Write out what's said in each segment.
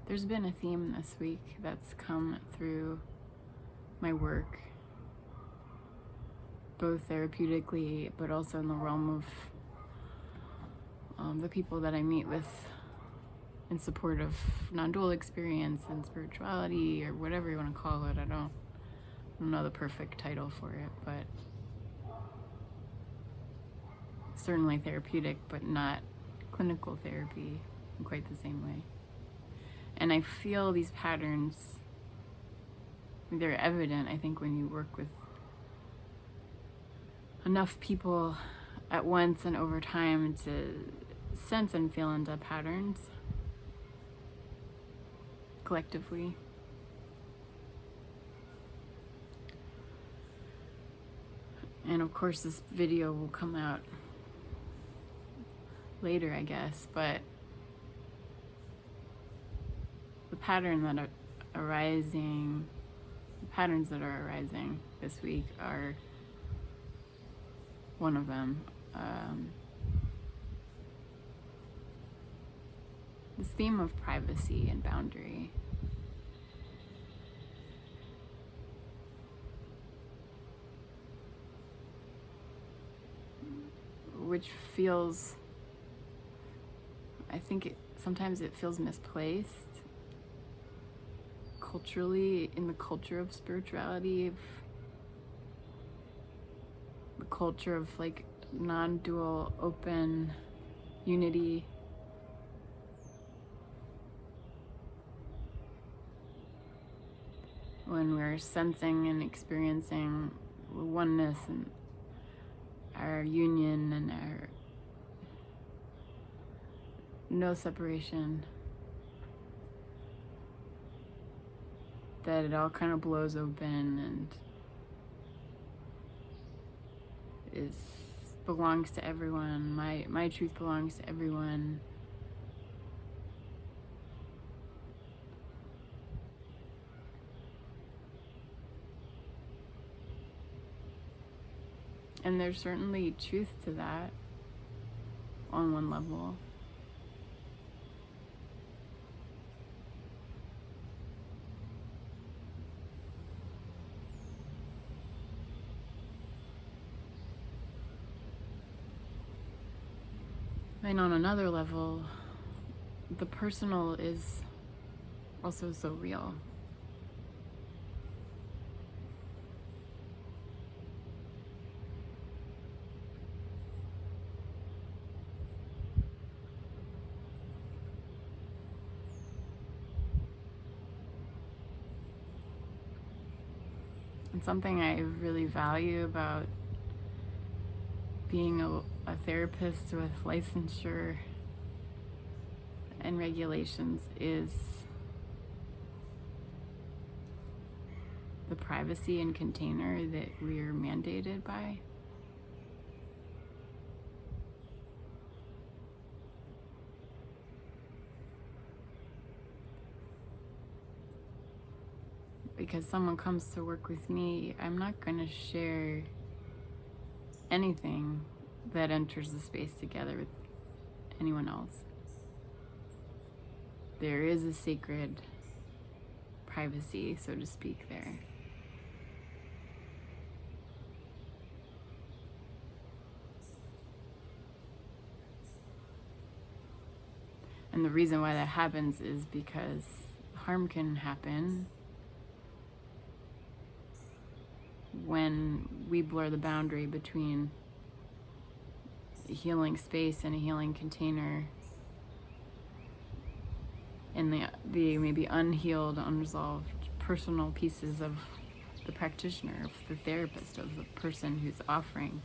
There's been a theme this week that's come through my work, both therapeutically but also in the realm of the people that I meet with in support of non-dual experience and spirituality, or whatever you want to call it. I don't know the perfect title for it, but certainly therapeutic, but not clinical therapy in quite the same way. And I feel these patterns, they're evident, I think, when you work with enough people at once and over time to sense and feel into patterns collectively. And of course this video will come out later, I guess, but the patterns that are arising this week are one of them. This theme of privacy and boundary. Which feels, I think sometimes it feels misplaced culturally, in the culture of spirituality, the culture of like non-dual, open unity. When we're sensing and experiencing oneness and our union and our no separation, that it all kind of blows open and belongs to everyone. My truth belongs to everyone. And there's certainly truth to that on one level. And on another level, the personal is also so real. And something I really value about being a therapist with licensure and regulations is the privacy and container that we're mandated by. Because someone comes to work with me, I'm not going to share anything that enters the space together with anyone else. There is a sacred privacy, so to speak, there. And the reason why that happens is because harm can happen when we blur the boundary between a healing space and a healing container, and the maybe unhealed, unresolved personal pieces of the practitioner, of the therapist, of the person who's offering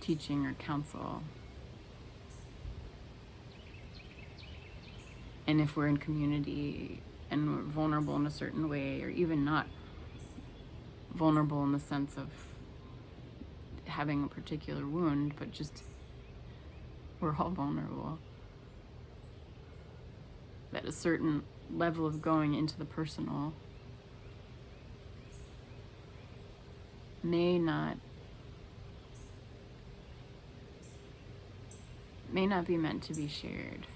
teaching or counsel. And if we're in community and we're vulnerable in a certain way, or even not vulnerable in the sense of having a particular wound, but just we're all vulnerable, that a certain level of going into the personal may not be meant to be shared.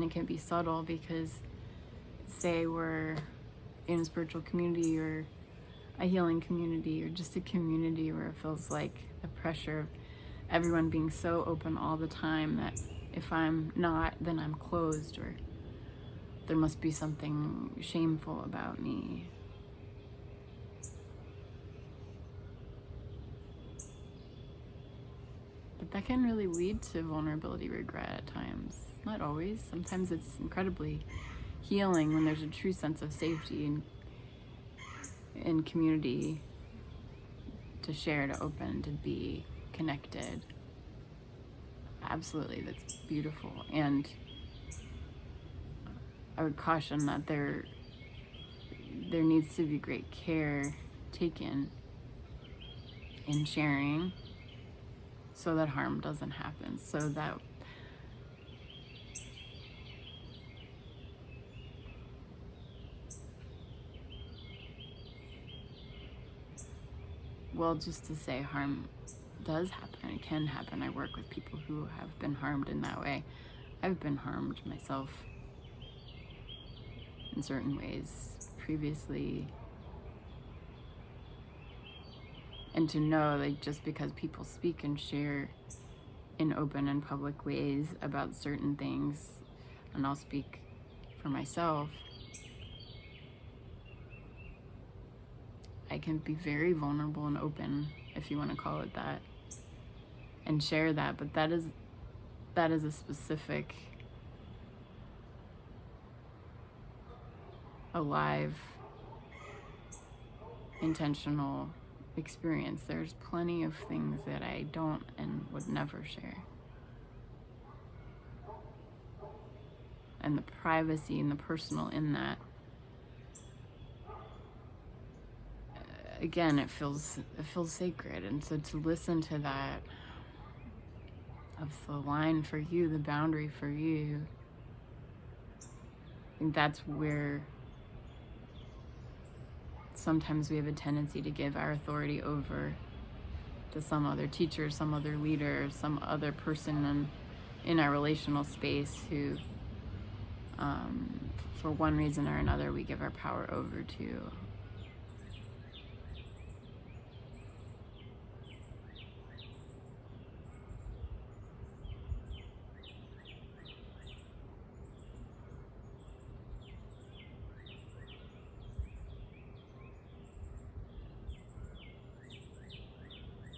And it can be subtle because, say, we're in a spiritual community or a healing community or just a community where it feels like the pressure of everyone being so open all the time that if I'm not, then I'm closed, or there must be something shameful about me. But that can really lead to vulnerability, regret at times. Not always. Sometimes it's incredibly healing when there's a true sense of safety in community, to share, to open, to be connected. Absolutely, that's beautiful. And I would caution that there needs to be great care taken in sharing so that harm doesn't happen, so that well, just to say harm does happen, it can happen. I work with people who have been harmed in that way. I've been harmed myself in certain ways previously. And to know that just because people speak and share in open and public ways about certain things, and I'll speak for myself, I can be very vulnerable and open, if you want to call it that, and share that. But that is a specific, alive, intentional experience. There's plenty of things that I don't and would never share. And the privacy and the personal in that, again, it feels sacred. And so to listen to that, of the line for you, the boundary for you, I think that's where sometimes we have a tendency to give our authority over to some other teacher, some other leader, some other person in our relational space who, for one reason or another, we give our power over to.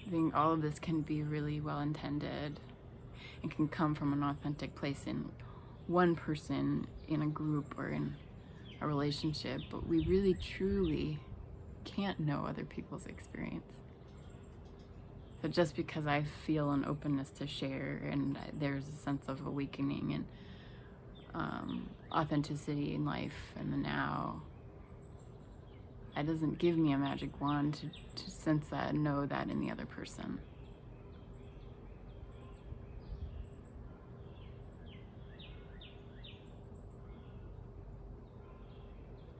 I think all of this can be really well intended and can come from an authentic place in one person, in a group, or in a relationship, but we really truly can't know other people's experience. So just because I feel an openness to share and there's a sense of awakening and authenticity in life and the now, that doesn't give me a magic wand to sense that and know that in the other person.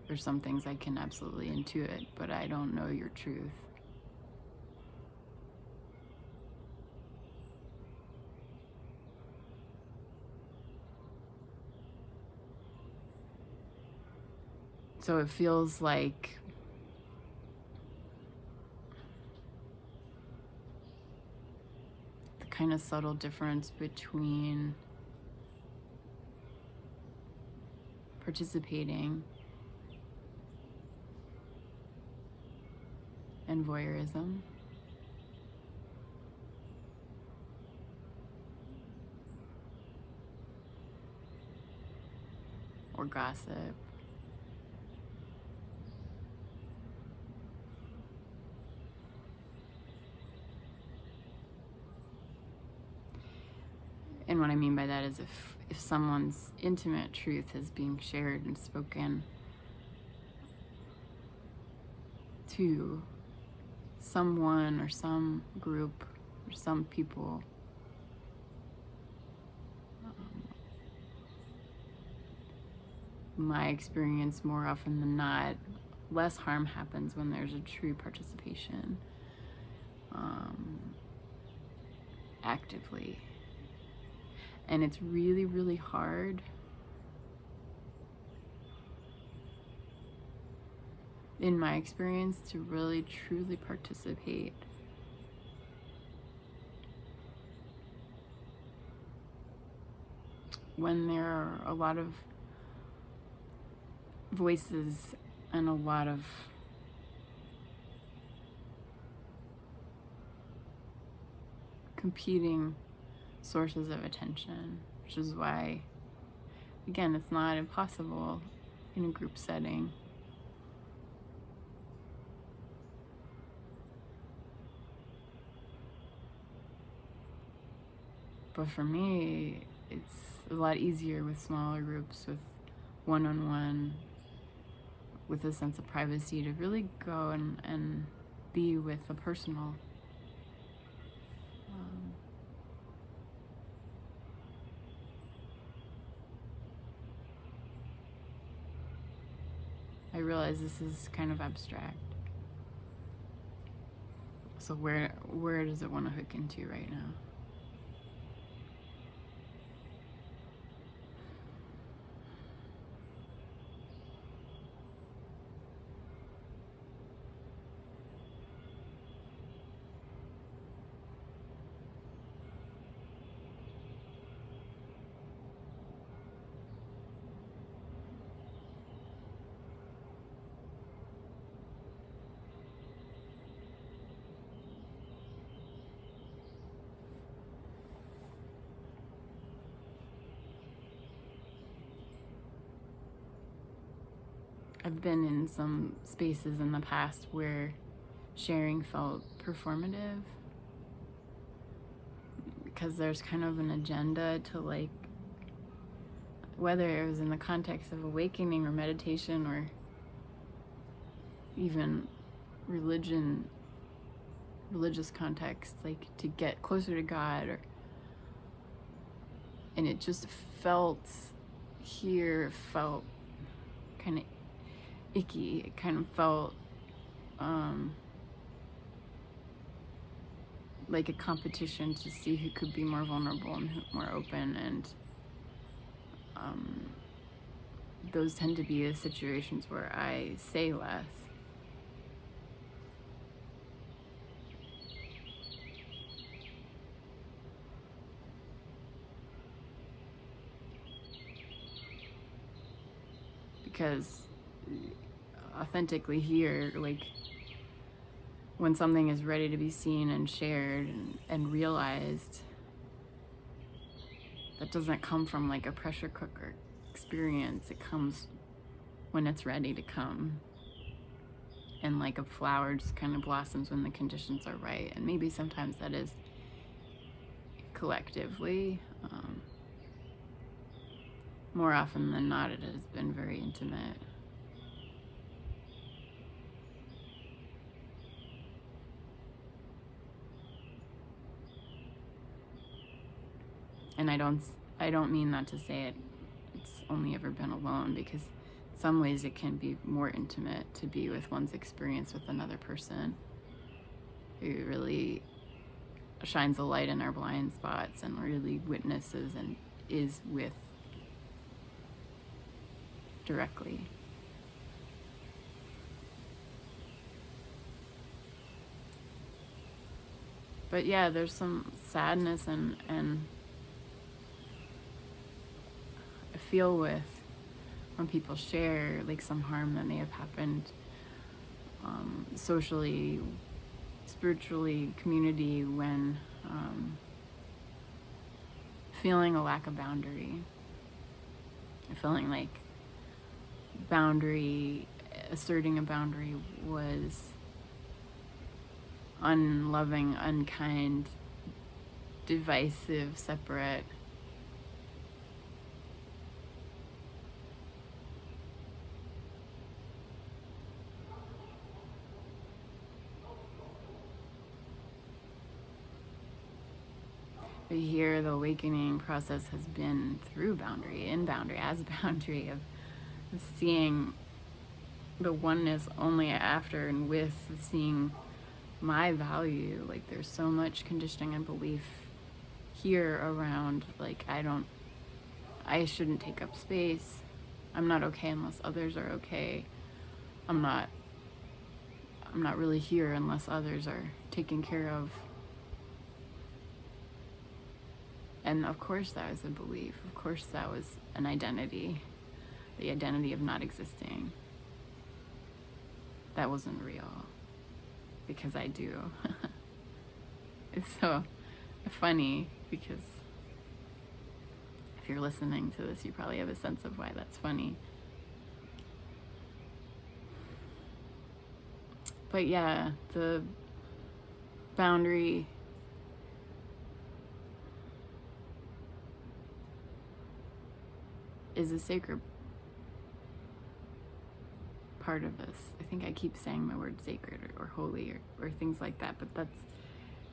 There's some things I can absolutely intuit, but I don't know your truth. So it feels like the kind of subtle difference between participating and voyeurism. Or gossip. And what I mean by that is if someone's intimate truth is being shared and spoken to someone or some group or some people, my experience more often than not, less harm happens when there's a true participation, actively. And it's really, really hard in my experience, to really truly participate. When there are a lot of voices and a lot of competing sources of attention, which is why, again, it's not impossible in a group setting. But for me, it's a lot easier with smaller groups, with one-on-one, with a sense of privacy, to really go and be with the personal. I realize this is kind of abstract. So where does it want to hook into right now? I've been in some spaces in the past where sharing felt performative, because there's kind of an agenda to, like, whether it was in the context of awakening or meditation or even religious context, like to get closer to God, and it just felt kind of icky. It kind of felt like a competition to see who could be more vulnerable and more open, and those tend to be the situations where I say less. Because authentically here, like, when something is ready to be seen and shared and realized, that doesn't come from like a pressure cooker experience. It comes when it's ready to come. And like a flower just kind of blossoms when the conditions are right. And maybe sometimes that is collectively. More often than not, it has been very intimate. And I don't mean that to say it's only ever been alone, because in some ways it can be more intimate to be with one's experience with another person who really shines a light in our blind spots and really witnesses and is with directly. But yeah, there's some sadness and I feel with when people share like some harm that may have happened socially, spiritually, community, when feeling a lack of boundary, feeling like asserting a boundary was unloving, unkind, divisive, separate. But here, the awakening process has been through boundary, in boundary, as a boundary, of seeing the oneness only after and with seeing my value. Like, there's so much conditioning and belief here around, like, I shouldn't take up space. I'm not okay unless others are okay. I'm not I'm not really here unless others are taken care of. And of course that was a belief. Of course that was an identity. The identity of not existing. That wasn't real. Because I do. It's so funny because if you're listening to this, you probably have a sense of why that's funny. But yeah, the boundary is a sacred part of this. I think I keep saying the word sacred or holy or things like that, but that's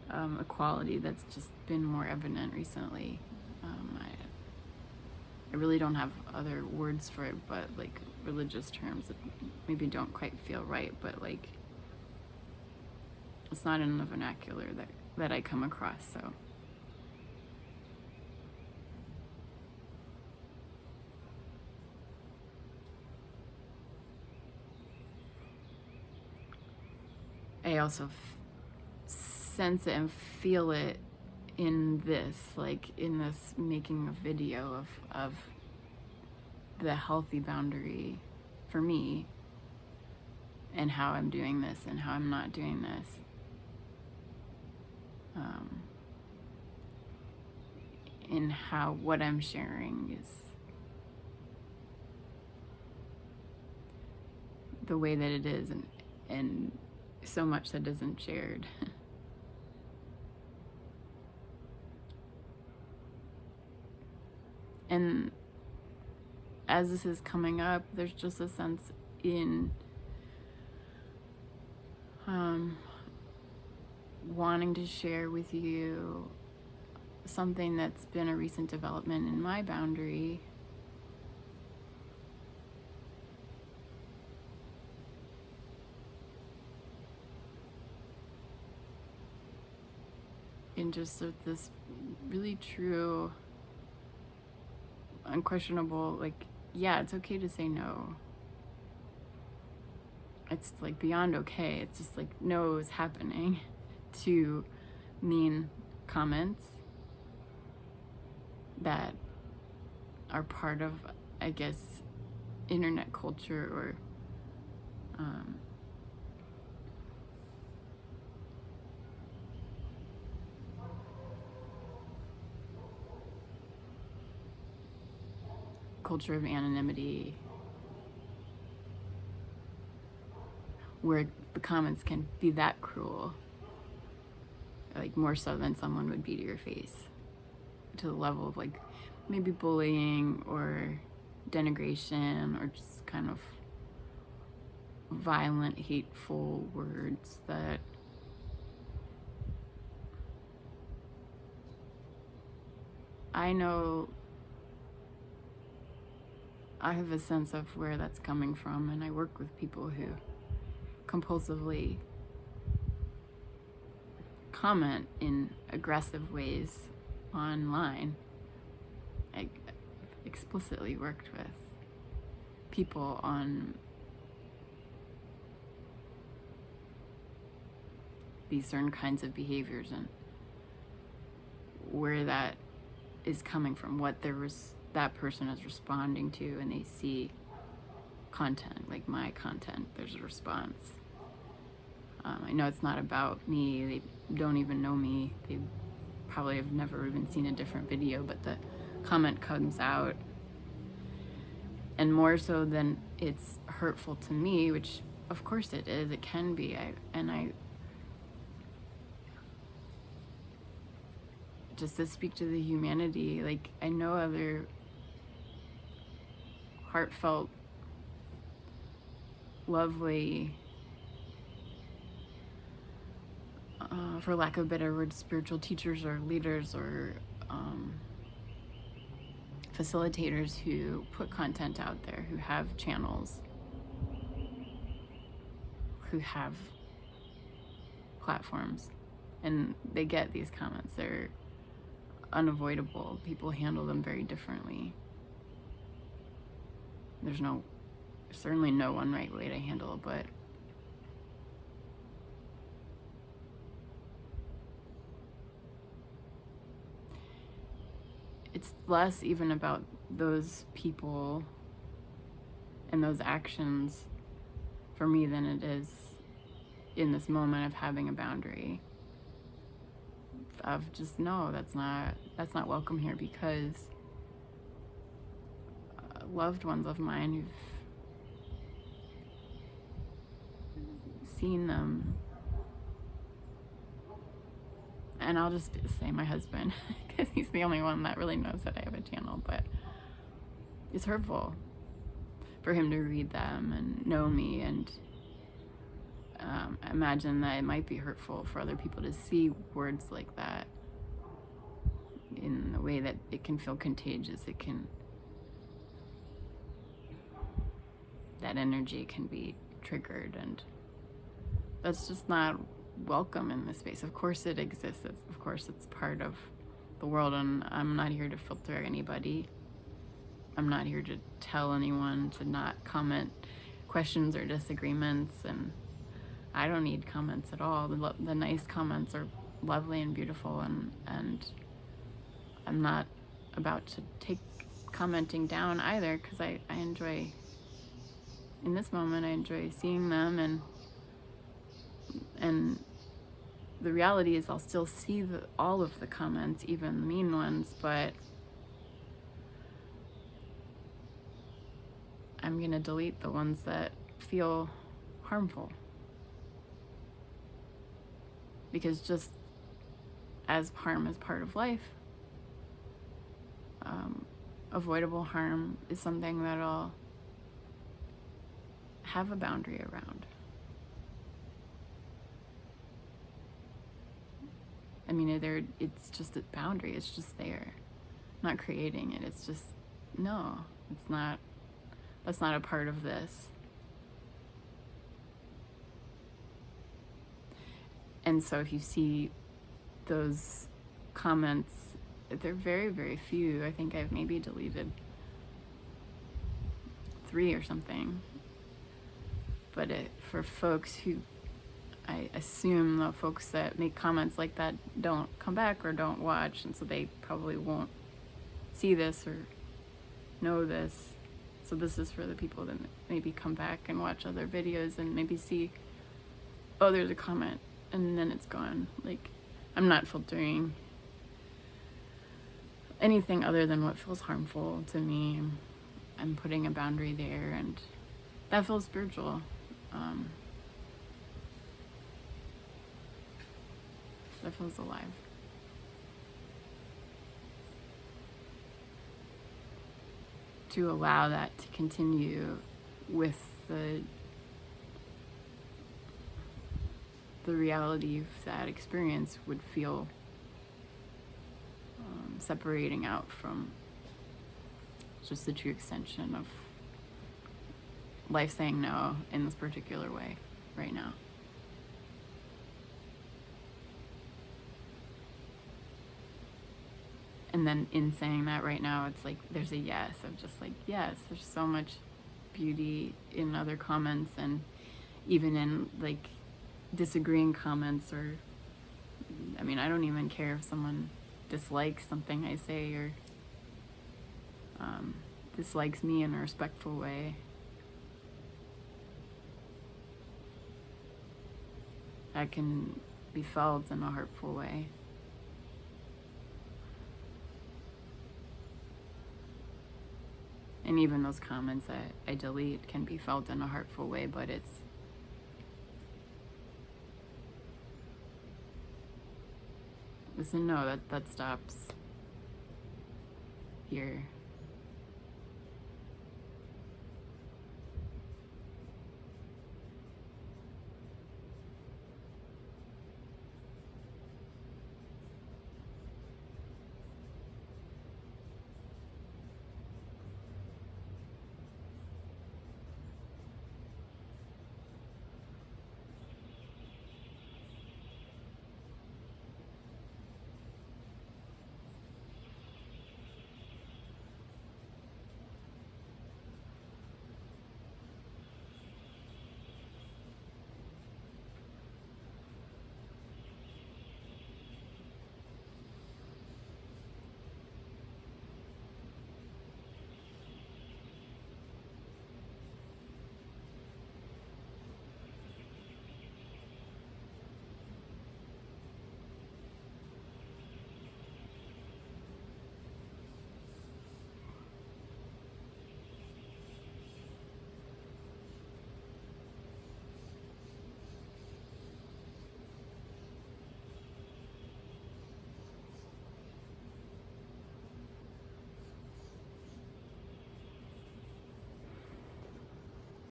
a quality that's just been more evident recently. I really don't have other words for it, but like religious terms that maybe don't quite feel right, but like it's not in the vernacular that I come across, so. I also sense it and feel it in this, like in this making a video of the healthy boundary for me and how I'm doing this and how I'm not doing this. In how what I'm sharing is the way that it is, and so much that isn't shared. And as this is coming up, there's just a sense in wanting to share with you something that's been a recent development in my boundary. In just this really true, unquestionable, like, yeah, it's okay to say no. It's like beyond okay. It's just like no is happening to mean comments that are part of, I guess, internet culture or culture of anonymity, where the comments can be that cruel, like more so than someone would be to your face, to the level of like maybe bullying or denigration or just kind of violent, hateful words that I know I have a sense of where that's coming from, and I work with people who compulsively comment in aggressive ways online. I explicitly worked with people on these certain kinds of behaviors and where that is coming from, what that person is responding to, and they see content, like my content, there's a response. I know it's not about me, they don't even know me, they probably have never even seen a different video, but the comment comes out, and more so than it's hurtful to me, which of course it is, it can be, I just to speak to the humanity, like I know other heartfelt, lovely, for lack of a better word, spiritual teachers or leaders or facilitators who put content out there, who have channels, who have platforms, and they get these comments. They're unavoidable. People handle them very differently. There's certainly no one right way to handle it, but it's less even about those people and those actions for me than it is in this moment of having a boundary of just, no, that's not welcome here, because loved ones of mine who've seen them, and I'll just say my husband because he's the only one that really knows that I have a channel, but it's hurtful for him to read them and know me, and imagine that it might be hurtful for other people to see words like that, in the way that it can feel contagious. That energy can be triggered, and that's just not welcome in this space. Of course it exists. Of course it's part of the world, and I'm not here to filter anybody. I'm not here to tell anyone to not comment questions or disagreements, and I don't need comments at all. The nice comments are lovely and beautiful, and I'm not about to take commenting down either, because I enjoy, in this moment, I enjoy seeing them, and the reality is I'll still see all of the comments, even the mean ones, but I'm gonna delete the ones that feel harmful. Because just as harm is part of life, avoidable harm is something that I'll have a boundary around. I mean, it's just a boundary. It's just there. I'm not creating it. It's just, no, it's not. That's not a part of this. And so if you see those comments, they're very, very few. I think I've maybe deleted 3 or something. But for folks who, I assume the folks that make comments like that don't come back or don't watch, and so they probably won't see this or know this. So this is for the people that maybe come back and watch other videos and maybe see, oh, there's a comment, and then it's gone. Like, I'm not filtering anything other than what feels harmful to me. I'm putting a boundary there, and that feels spiritual. That feels alive. To allow that to continue with the reality of that experience would feel separating out from just the true extension of life saying no in this particular way right now. And then in saying that right now, it's like there's a yes of just like, yes, there's so much beauty in other comments, and even in like disagreeing comments, or I mean, I don't even care if someone dislikes something I say, or dislikes me in a respectful way. That can be felt in a hurtful way. And even those comments that I delete can be felt in a hurtful way, but listen, no, that stops here.